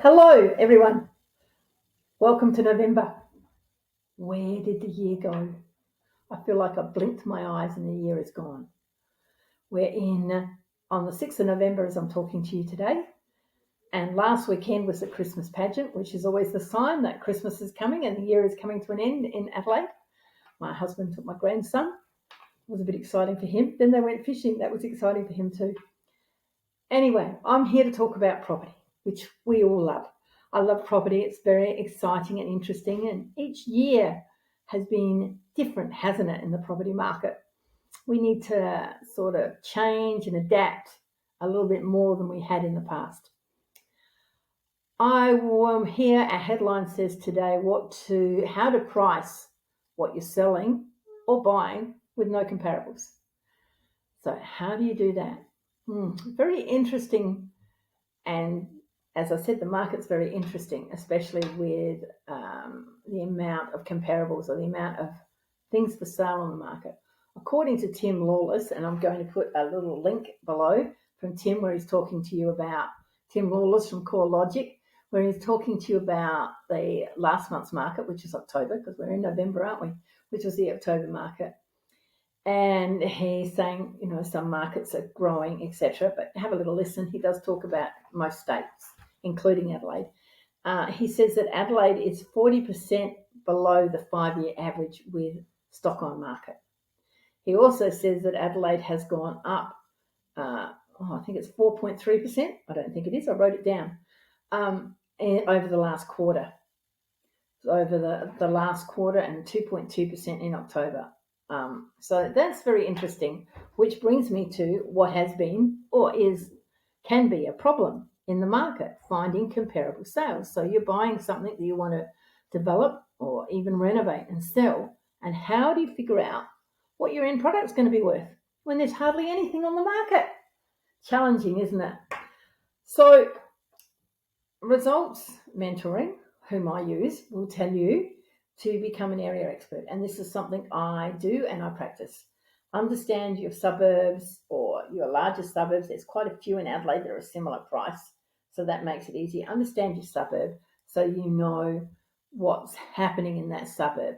Hello, everyone. Welcome to November. Where did the year go? I feel like I blinked my eyes and the year is gone. We're on the 6th of November as I'm talking to you today. And last weekend was the Christmas pageant, which is always the sign that Christmas is coming and the year is coming to an end in Adelaide. My husband took my grandson. It was a bit exciting for him. Then they went fishing. That was exciting for him too. Anyway, I'm here to talk about property, which we all love. I love property. It's very exciting and interesting. And each year has been different, hasn't it, in the property market? We need to sort of change and adapt a little bit more than we had in the past. I am here. Our headline says today how to price what you're selling or buying with no comparables. So how do you do that? Very interesting. And as I said, the market's very interesting, especially with the amount of comparables or the amount of things for sale on the market. According to Tim Lawless, and I'm going to put a little link below from Tim where he's talking to you about Tim Lawless from CoreLogic, where he's talking to you about the last month's market, which is October, because we're in November, aren't we? Which was the October market. And he's saying, some markets are growing, etc. But have a little listen. He does talk about most states, including Adelaide. He says that Adelaide is 40% below the 5-year average with stock on market. He also says that Adelaide has gone up, I think it's 4.3%. I don't think it is. I wrote it down, over the last quarter. Over the last quarter and 2.2% in October. So that's very interesting, which brings me to what has been or can be a problem in the market, finding comparable sales. So you're buying something that you want to develop or even renovate and sell, and how do you figure out what your end product's going to be worth when there's hardly anything on the market? Challenging, isn't it? So Results Mentoring, whom I use, will tell you to become an area expert. And this is something I do and I practice. Understand your suburbs or your larger suburbs. There's quite a few in Adelaide that are a similar price, so that makes it easy. Understand your suburb so you know what's happening in that suburb.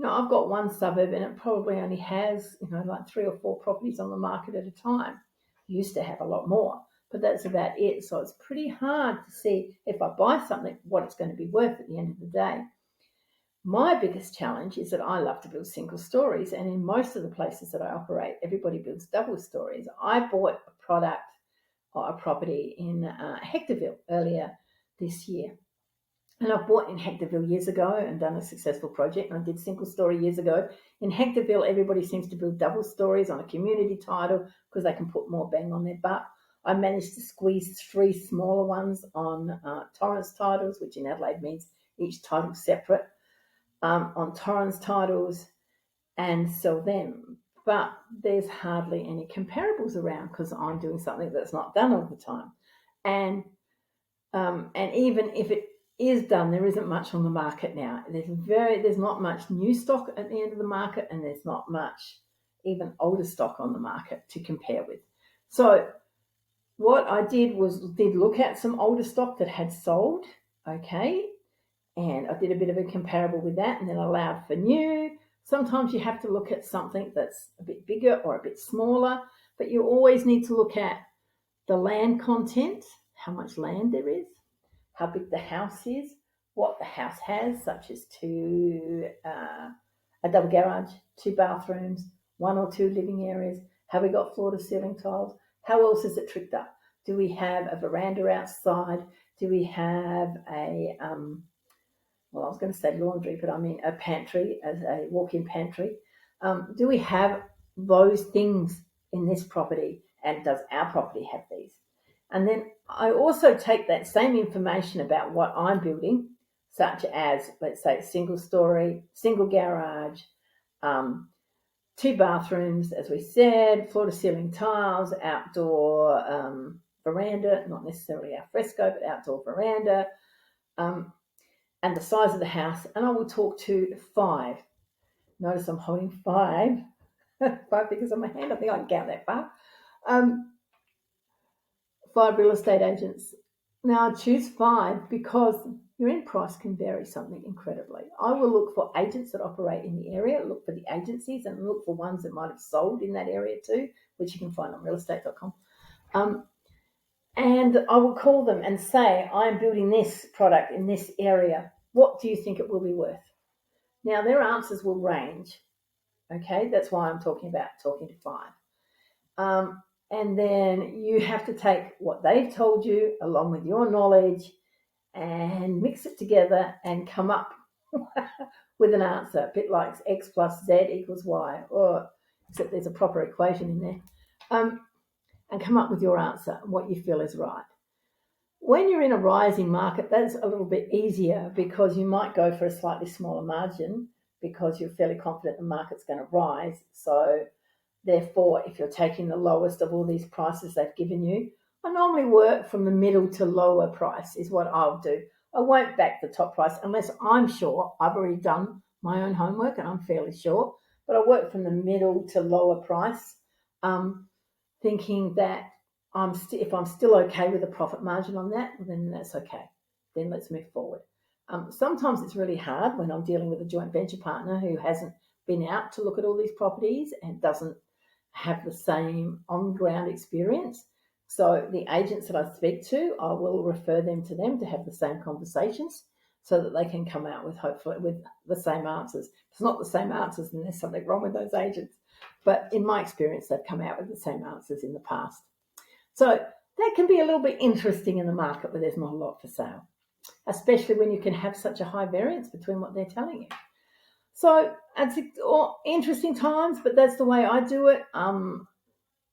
I've got one suburb and it probably only has, like 3 or 4 properties on the market at a time. Used to have a lot more, but that's about it. So it's pretty hard to see if I buy something, what it's going to be worth at the end of the day. My biggest challenge is that I love to build single stories, and in most of the places that I operate, everybody builds double stories. I bought a product or a property in Hectorville earlier this year. And I've bought in Hectorville years ago and done a successful project, and I did single story years ago. In Hectorville, everybody seems to build double stories on a community title because they can put more bang on their butt. I managed to squeeze 3 smaller ones on Torrens titles, which in Adelaide means each title separate, on Torrens titles and sell them. But there's hardly any comparables around because I'm doing something that's not done all the time. And even if it is done, there isn't much on the market now. There's not much new stock at the end of the market, and there's not much even older stock on the market to compare with. So what I did look at some older stock that had sold, okay, and I did a bit of a comparable with that, and then allowed for new. Sometimes you have to look at something that's a bit bigger or a bit smaller, but you always need to look at the land content, how much land there is, how big the house is, what the house has, such as a double garage, 2 bathrooms, 1 or 2 living areas. Have we got floor to ceiling tiles? How else is it tricked up? Do we have a veranda outside? Do we have I was going to say laundry, but I mean a pantry, as a walk-in pantry. Do we have those things in this property, and does our property have these? And then I also take that same information about what I'm building, such as, let's say, single story, single garage, 2 bathrooms, as we said, floor to ceiling tiles, outdoor veranda, not necessarily al fresco, but outdoor veranda, and the size of the house. And I will talk to 5. Notice I'm holding 5 fingers on my hand. I think I can count that far. 5 real estate agents. Now I choose 5 because your end price can vary something incredibly. I will look for agents that operate in the area, look for the agencies, and look for ones that might have sold in that area too, which you can find on realestate.com. And I will call them and say, I'm building this product in this area. What do you think it will be worth? Now, their answers will range. Okay, that's why I'm talking to 5. And then you have to take what they've told you along with your knowledge and mix it together and come up with an answer, a bit like X plus Z equals Y, or except there's a proper equation in there, and come up with your answer and what you feel is right. When you're in a rising market, that's a little bit easier because you might go for a slightly smaller margin because you're fairly confident the market's going to rise. So therefore, if you're taking the lowest of all these prices they've given you, I normally work from the middle to lower price is what I'll do. I won't back the top price unless I'm sure I've already done my own homework and I'm fairly sure. But I work from the middle to lower price, thinking that if I'm still okay with a profit margin on that, then that's okay. Then let's move forward. Sometimes it's really hard when I'm dealing with a joint venture partner who hasn't been out to look at all these properties and doesn't have the same on-ground experience. So the agents that I speak to, I will refer them to them to have the same conversations so that they can come out with hopefully with the same answers. If it's not the same answers, then there's something wrong with those agents. But in my experience, they've come out with the same answers in the past. So that can be a little bit interesting in the market where there's not a lot for sale, especially when you can have such a high variance between what they're telling you. So it's interesting times, but that's the way I do it.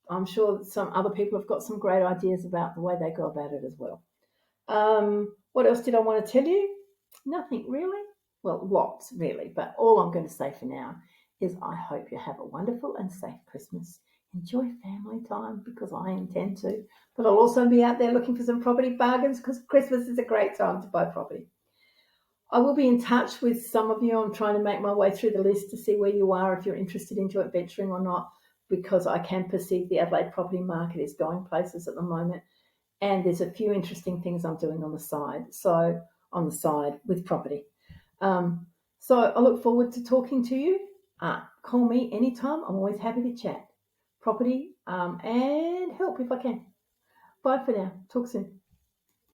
I'm sure that some other people have got some great ideas about the way they go about it as well. What else did I want to tell you? Nothing really. Well, lots really, but all I'm going to say for now is I hope you have a wonderful and safe Christmas. Enjoy family time because I intend to, but I'll also be out there looking for some property bargains because Christmas is a great time to buy property. I will be in touch with some of you. I'm trying to make my way through the list to see where you are, if you're interested in joint venturing or not, because I can perceive the Adelaide property market is going places at the moment. And there's a few interesting things I'm doing on the side with property. So I look forward to talking to you. Call me anytime. I'm always happy to chat property and help if I can. Bye for now. Talk soon.